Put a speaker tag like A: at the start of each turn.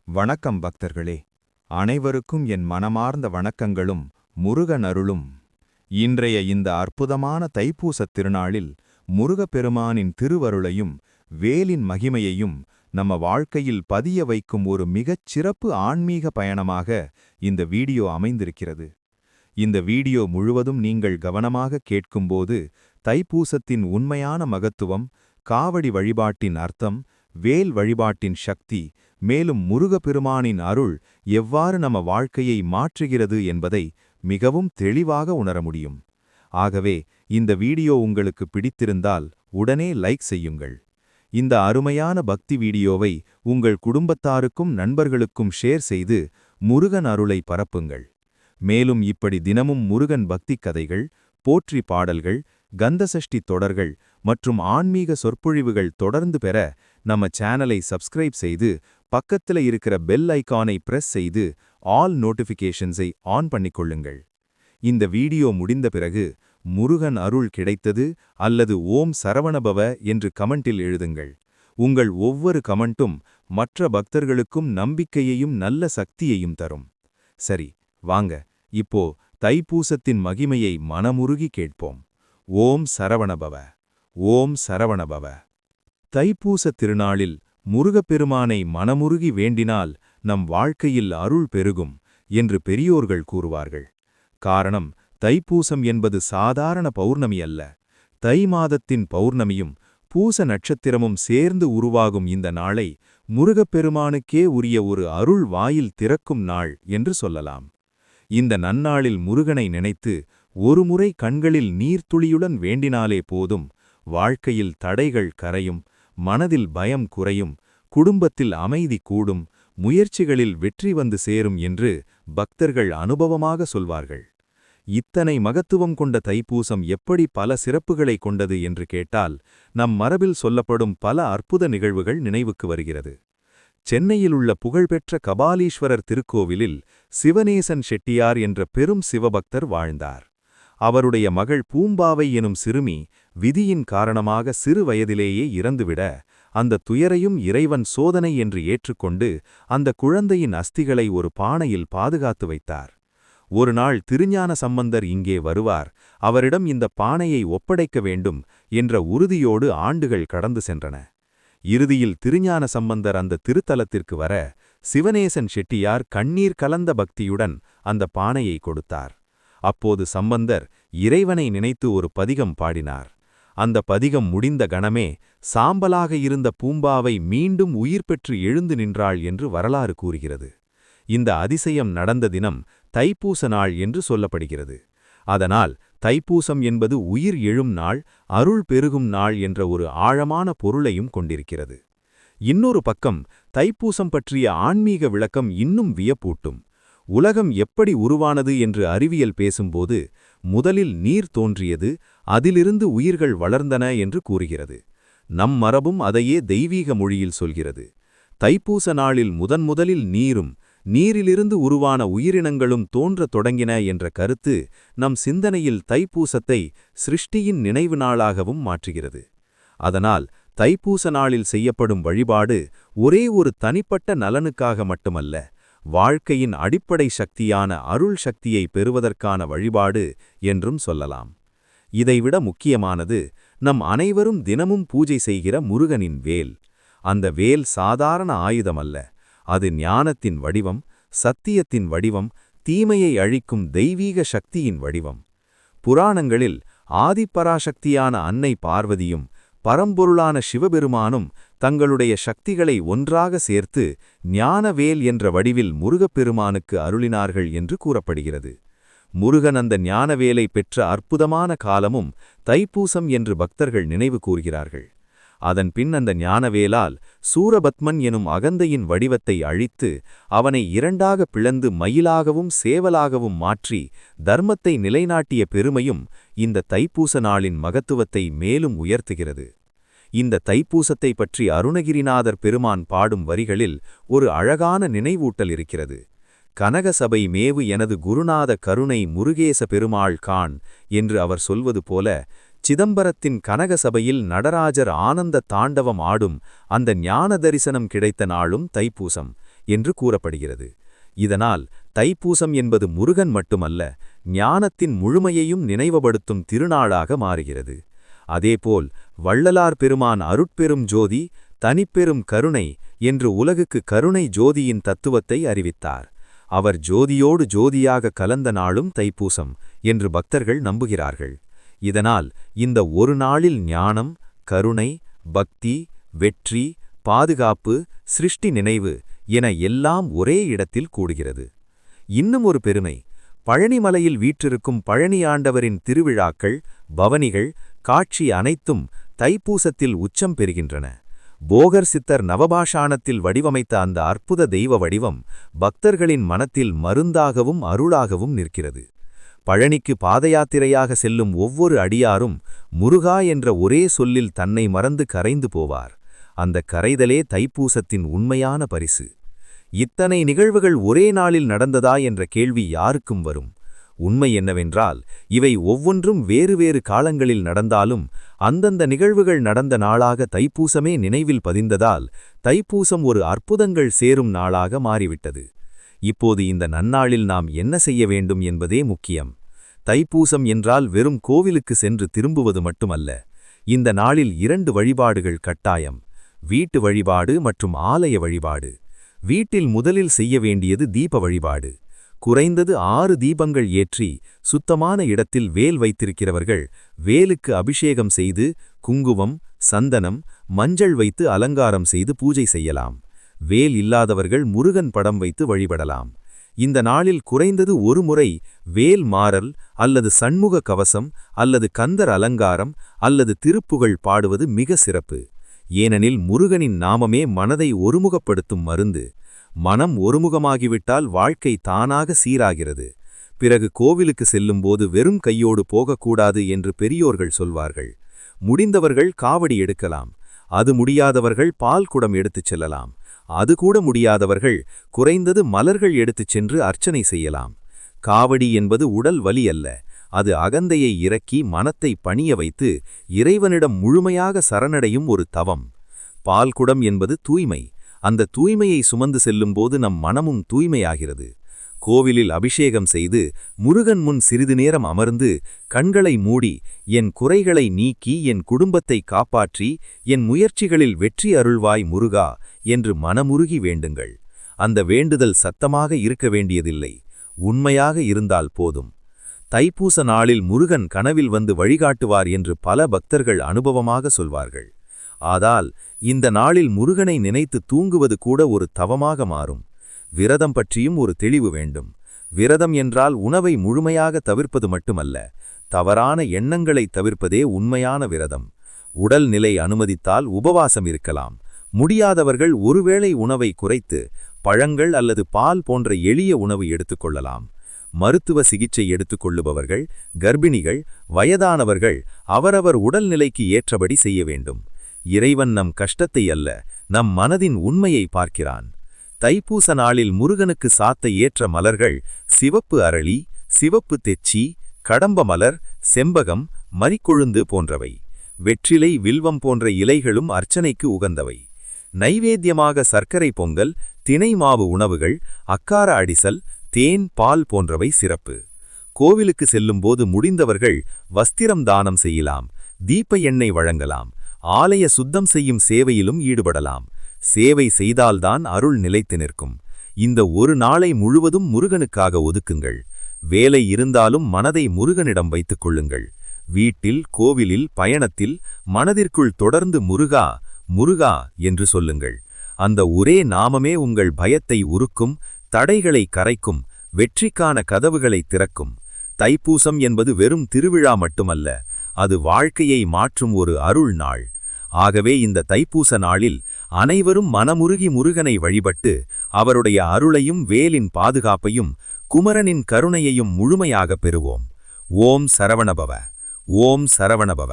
A: வணக்கம் பக்தர்களே, அனைவருக்கும் என் மனமார்ந்த வணக்கங்களும் முருகன் அருளும். இன்றைய இந்த அற்புதமான தைப்பூசத் திருநாளில் முருகப்பெருமானின் திருவருளையும் வேலின் மகிமையையும் நம்ம வாழ்க்கையில் பதிய வைக்கும் ஒரு மிகச் சிறப்பு ஆன்மீக பயணமாக இந்த வீடியோ அமைந்திருக்கிறது. இந்த வீடியோ முழுவதும் நீங்கள் கவனமாக கேட்கும்போது தைப்பூசத்தின் உண்மையான மகத்துவம், காவடி வழிபாட்டின் அர்த்தம், வேல் வழிபாட்டின் சக்தி, மேலும் முருகப்பெருமானின் அருள் எவ்வாறு நம்ம வாழ்க்கையை மாற்றுகிறது என்பதை மிகவும் தெளிவாக உணர முடியும். ஆகவே இந்த வீடியோ உங்களுக்கு பிடித்திருந்தால் உடனே லைக் செய்யுங்கள். இந்த அருமையான பக்தி வீடியோவை உங்கள் குடும்பத்தாருக்கும் நண்பர்களுக்கும் ஷேர் செய்து முருகன் அருளை பரப்புங்கள். மேலும் இப்படி தினமும் முருகன் பக்தி கதைகள், போற்றி பாடல்கள், கந்தசஷ்டி தொடர்கள் மற்றும் ஆன்மீக சொற்பொழிவுகள் தொடர்ந்து பெற நம்ம சேனலை சப்ஸ்கிரைப் செய்து பக்கத்துல இருக்கிற பெல் ஐகானை பிரஸ் செய்து ஆல் நோட்டிஃபிகேஷன்ஸை ஆன் பண்ணிக்கொள்ளுங்கள். இந்த வீடியோ முடிந்த பிறகு முருகன் அருள் கிடைத்தது அல்லது ஓம் சரவணபவ என்று கமெண்டில் எழுதுங்கள். உங்கள் ஒவ்வொரு கமெண்ட்டும் மற்ற பக்தர்களுக்கும் நம்பிக்கையையும் நல்ல சக்தியையும் தரும். சரி, வாங்க இப்போ தைப்பூசத்தின் மகிமையை மனமுருகி கேட்போம். ஓம் சரவணபவ, ஓம் சரவணபவ. தைப்பூச திருநாளில் முருகப்பெருமானை மனமுருகி வேண்டினால் நம் வாழ்க்கையில் அருள் பெருகும் என்று பெரியோர்கள் கூறுவார்கள். காரணம், தைப்பூசம் என்பது சாதாரண பௌர்ணமி அல்ல. தை மாதத்தின் பௌர்ணமியும் பூச நட்சத்திரமும் சேர்ந்து உருவாகும் இந்த நாளை முருகப்பெருமானுக்கே உரிய ஒரு அருள் வாயில் திறக்கும் நாள் என்று சொல்லலாம். இந்த நன்னாளில் முருகனை நினைத்து ஒருமுறை கண்களில் நீர்த்துளியுடன் வேண்டினாலே போதும், வாழ்க்கையில் தடைகள் கரையும், மனதில் பயம் குறையும், குடும்பத்தில் அமைதி கூடும், முயற்சிகளில் வெற்றி வந்து சேரும் என்று பக்தர்கள் அனுபவமாக சொல்வார்கள். இத்தனை மகத்துவம் கொண்ட தைப்பூசம் எப்படி பல சிறப்புகளை கொண்டது என்று கேட்டால் நம் மரபில் சொல்லப்படும் பல அற்புத நிகழ்வுகள் நினைவுக்கு வருகிறது. சென்னையில் உள்ள புகழ்பெற்ற கபாலீஸ்வரர் திருக்கோவிலில் சிவநேசன் செட்டியார் என்ற பெரும் சிவபக்தர் வாழ்ந்தார். அவருடைய மகள் பூம்பாவை எனும் சிறுமி விதியின் காரணமாக சிறு வயதிலேயே இறந்துவிட, அந்த துயரையும் இறைவன் சோதனை என்று ஏற்றுக்கொண்டு அந்த குழந்தையின் அஸ்திகளை ஒரு பானையில் பாதுகாத்து வைத்தார். ஒரு நாள் திருஞான சம்பந்தர் இங்கே வருவார், அவரிடம் இந்த பானையை ஒப்படைக்க வேண்டும் என்ற உறுதியோடு ஆண்டுகள் கடந்து சென்றன. இறுதியில் திருஞான சம்பந்தர் அந்த திருத்தலத்திற்கு வர சிவநேசன் செட்டியார் கண்ணீர் கலந்த பக்தியுடன் அந்த பானையை கொடுத்தார். அப்போது சம்பந்தர் இறைவனை நினைத்து ஒரு பதிகம் பாடினார். அந்த பதிகம் முடிந்த கணமே சாம்பலாக இருந்த பூம்பாவை மீண்டும் உயிர் பெற்று எழுந்து நின்றாள் என்று வரலாறு கூறுகிறது. இந்த அதிசயம் நடந்த தினம் தைப்பூச நாள் என்று சொல்லப்படுகிறது. அதனால் தைப்பூசம் என்பது உயிர் எழும் நாள், அருள் பெருகும் நாள் என்ற ஒரு ஆழமான பொருளையும் கொண்டிருக்கிறது. இன்னொரு பக்கம் தைப்பூசம் பற்றிய ஆன்மீக விளக்கம் இன்னும் வியப்பூட்டும். உலகம் எப்படி உருவானது என்று அறிவியல் பேசும்போது முதலில் நீர் தோன்றியது, அதிலிருந்து உயிர்கள் வளர்ந்தன என்று கூறுகிறது. நம் மரபும் அதையே தெய்வீக மொழியில் சொல்கிறது. தைப்பூச நாளில் முதன்முதலில் நீரும் நீரிலிருந்து உருவான உயிரினங்களும் தோன்றத் தொடங்கின என்ற கருத்து நம் சிந்தனையில் தைப்பூசத்தை சிருஷ்டியின் நினைவு நாளாகவும் மாற்றுகிறது. அதனால் தைப்பூச நாளில் செய்யப்படும் வழிபாடு ஒரே ஒரு தனிப்பட்ட நலனுக்காக மட்டுமல்ல, வாழ்க்கையின் அடிப்படை சக்தியான அருள் சக்தியை பெறுவதற்கான வழிபாடு என்றும் சொல்லலாம். இதைவிட முக்கியமானது, நம் அனைவரும் தினமும் பூஜை செய்கிற முருகனின் வேல். அந்த வேல் சாதாரண ஆயுதமல்ல, அது ஞானத்தின் வடிவம், சத்தியத்தின் வடிவம், தீமையை அழிக்கும் தெய்வீக சக்தியின் வடிவம். புராணங்களில் ஆதிப்பராசக்தியான அன்னை பார்வதியும் பரம்பொருளான சிவபெருமானும் தங்களுடைய சக்திகளை ஒன்றாக சேர்த்து ஞானவேல் என்ற வடிவில் முருகப்பெருமானுக்கு அருளினார்கள் என்று கூறப்படுகிறது. முருகன் அந்த ஞானவேலை பெற்ற அற்புதமான காலமும் தைப்பூசம் என்று பக்தர்கள் நினைவு கூர்கிறார்கள். அதன் பின் அந்த ஞானவேலால் சூரபத்மன் எனும் அகந்தையின் வடிவத்தை அழித்து அவனை இரண்டாக பிளந்து மயிலாகவும் சேவலாகவும் மாற்றி தர்மத்தை நிலைநாட்டிய பெருமையும் இந்த தைப்பூச நாளின் மகத்துவத்தை மேலும் உயர்த்துகிறது. இந்த தைப்பூசத்தை பற்றி அருணகிரிநாதர் பெருமான் பாடும் வரிகளில் ஒரு அழகான நினைவூட்டல் இருக்கிறது. கனகசபை மேவு எனது குருநாத கருணை முருகேச பெருமாள் கான் என்று அவர் சொல்வது போல, சிதம்பரத்தின் கனகசபையில் நடராஜர் ஆனந்த தாண்டவம் ஆடும் அந்த ஞான தரிசனம் கிடைத்த நாளும் தைப்பூசம்
B: என்று கூறப்படுகிறது. இதனால் தைப்பூசம் என்பது முருகன் மட்டுமல்ல, ஞானத்தின் முழுமையையும் நினைவுபடுத்தும் திருநாளாக மாறுகிறது. அதேபோல் வள்ளலார் பெருமான் அருட்பெரும் ஜோதி தனிப்பெரும் கருணை என்று உலகுக்கு கருணை ஜோதியின் தத்துவத்தை அறிவித்தார். அவர் ஜோதியோடு ஜோதியாக கலந்த நாளும் தைப்பூசம் என்று பக்தர்கள் நம்புகிறார்கள். இதனால் இந்த ஒரு நாளில் ஞானம், கருணை, பக்தி, வெற்றி, பாதுகாப்பு, சிருஷ்டி நினைவு என எல்லாம் ஒரே இடத்தில் கூடுகிறது. இன்னும் ஒரு பெருமை, பழனிமலையில் வீற்றிருக்கும் பழனி ஆண்டவரின் திருவிழாக்கள், பவனிகள், காட்சி அனைத்தும் தைப்பூசத்தில் உச்சம் பெறுகின்றன. போகர் சித்தர் நவபாஷாணத்தில் வடிவமைத்த அந்த அற்புத தெய்வ வடிவம் பக்தர்களின் மனத்தில் மருந்தாகவும் அருளாகவும் நிற்கிறது. பழனிக்கு பாதயாத்திரையாக செல்லும் ஒவ்வொரு அடியாரும் முருகா என்ற ஒரே சொல்லில் தன்னை மறந்து கரைந்து போவார். அந்த கரைதலே தைப்பூசத்தின் உண்மையான பரிசு. இத்தனை நிகழ்வுகள் ஒரே நாளில் நடந்ததா என்ற கேள்வி யாருக்கும் வரும். உண்மை என்னவென்றால், இவை ஒவ்வொன்றும் வேறு வேறு காலங்களில் நடந்தாலும் அந்தந்த நிகழ்வுகள் நடந்த நாளாக தைப்பூசமே நினைவில் பதிந்ததால் தைப்பூசம் ஒரு அற்புதங்கள் சேரும் நாளாக மாறிவிட்டது. இப்போது இந்த நன்னாளில் நாம் என்ன செய்ய வேண்டும் என்பதே முக்கியம். தைப்பூசம் என்றால் வெறும் கோவிலுக்கு சென்று திரும்புவது மட்டுமல்ல. இந்த நாளில் 2 வழிபாடுகள் கட்டாயம்: வீட்டு வழிபாடு மற்றும் ஆலய வழிபாடு. வீட்டில் முதலில் செய்ய வேண்டியது தீப வழிபாடு. குறைந்தது 6 தீபங்கள் ஏற்றி சுத்தமான இடத்தில் வேல் வைத்திருக்கிறவர்கள் வேலுக்கு அபிஷேகம் செய்து குங்குமம், சந்தனம், மஞ்சள் வைத்து அலங்காரம் செய்து பூஜை செய்யலாம். வேல் இல்லாதவர்கள் முருகன் படம் வைத்து வழிபடலாம். இந்த நாளில் குறைந்தது ஒரு முறை வேல் மாறல் அல்லது சண்முக கவசம் அல்லது கந்தர் அலங்காரம் அல்லது திருப்புகழ் பாடுவது மிக சிறப்பு. ஏனெனில் முருகனின் நாமமே மனதை ஒருமுகப்படுத்தும் மருந்து. மனம் ஒருமுகமாகிவிட்டால் வாழ்க்கை தானாக சீராகிறது. பிறகு கோவிலுக்கு செல்லும்போது வெறும் கையோடு போகக்கூடாது என்று பெரியோர்கள் சொல்வார்கள். முடிந்தவர்கள் காவடி எடுக்கலாம். அது முடியாதவர்கள் பால் குடம் எடுத்துச் செல்லலாம். அது கூட முடியாதவர்கள் குறைந்தது மலர்கள் எடுத்துச் சென்று அர்ச்சனை செய்யலாம். காவடி என்பது உடல் வலி அல்ல. அது அகந்தையை இறக்கி மனத்தை பணிய வைத்து இறைவனிடம் முழுமையாக சரணடையும் ஒரு தவம். பால்குடம் என்பது தூய்மை. அந்த தூய்மையை சுமந்து செல்லும்போது நம் மனமும் தூய்மையாகிறது. கோவிலில் அபிஷேகம் செய்து முருகன் முன் சிறிது நேரம் அமர்ந்து கண்களை மூடி என் குறைகளை நீக்கி என் குடும்பத்தை காப்பாற்றி என் முயற்சிகளில் வெற்றி அருள்வாய் முருகா என்று மனமுருகி வேண்டுங்கள். அந்த வேண்டுதல் சத்தமாக இருக்க வேண்டியதில்லை, உண்மையாக இருந்தால் போதும். தைப்பூச நாளில் முருகன் கனவில் வந்து வழிகாட்டுவார் என்று பல பக்தர்கள் அனுபவமாக சொல்வார்கள். ஆதால் இந்த நாளில் முருகனை நினைத்து தூங்குவது கூட ஒரு தவமாக மாறும். விரதம் பற்றியும் ஒரு தெளிவு வேண்டும். விரதம் என்றால் உணவை முழுமையாக தவிர்ப்பது மட்டுமல்ல, தவறான எண்ணங்களை தவிர்ப்பதே உண்மையான விரதம். உடல் நிலை அனுமதித்தால் உபவாசம் இருக்கலாம். முடியாதவர்கள் ஒருவேளை உணவை குறைத்து பழங்கள் அல்லது பால் போன்ற எளிய உணவு எடுத்துக்கொள்ளலாம். மருத்துவ சிகிச்சை எடுத்துக்கொள்ளுபவர்கள், கர்ப்பிணிகள், வயதானவர்கள் அவரவர் உடல்நிலைக்கு ஏற்றபடி செய்ய வேண்டும். இறைவன் நம் கஷ்டத்தை அல்ல, நம் மனதின் உண்மையை பார்க்கிறான். தைப்பூச நாளில் முருகனுக்கு சாத்த ஏற்ற மலர்கள் சிவப்பு அரளி, சிவப்பு தெச்சி, கடம்ப மலர், செம்பகம், மரிக்கொழுந்து போன்றவை. வெற்றிலை, வில்வம் போன்ற இலைகளும் அர்ச்சனைக்கு உகந்தவை. நைவேத்தியமாக சர்க்கரை பொங்கல், தினை மாவு உணவுகள், அக்கார அடிசல், தேன், பால் போன்றவை சிறப்பு. கோவிலுக்கு செல்லும்போது முடிந்தவர்கள் வஸ்திரம் தானம் செய்யலாம், தீப எண்ணெய் வழங்கலாம், ஆலய சுத்தம் செய்யும் சேவையிலும் ஈடுபடலாம். சேவை செய்தால்தான் அருள் நிலைத்து நிற்கும். இந்த ஒரு நாளை முழுவதும் முருகனுக்காக ஒதுக்குங்கள். வேலை இருந்தாலும் மனதை முருகனிடம் வைத்துக் கொள்ளுங்கள். வீட்டில், கோவிலில், பயணத்தில் மனதிற்குள் தொடர்ந்து முருகா முருகா என்று சொல்லுங்கள். அந்த ஒரே நாமமே உங்கள் பயத்தை உருக்கும், தடைகளை கரைக்கும், வெற்றிக்கான கதவுகளை திறக்கும். தைப்பூசம் என்பது வெறும் திருவிழா மட்டுமல்ல, அது வாழ்க்கையை மாற்றும் ஒரு அருள் நாள். ஆகவே இந்த தைப்பூச நாளில் அனைவரும் மனமுருகி முருகனை வழிபட்டு அவருடைய அருளையும் வேலின் பாதுகாப்பையும் குமரனின் கருணையையும் முழுமையாக பெறுவோம். ஓம் சரவணபவ. ஓம் சரவணபவ.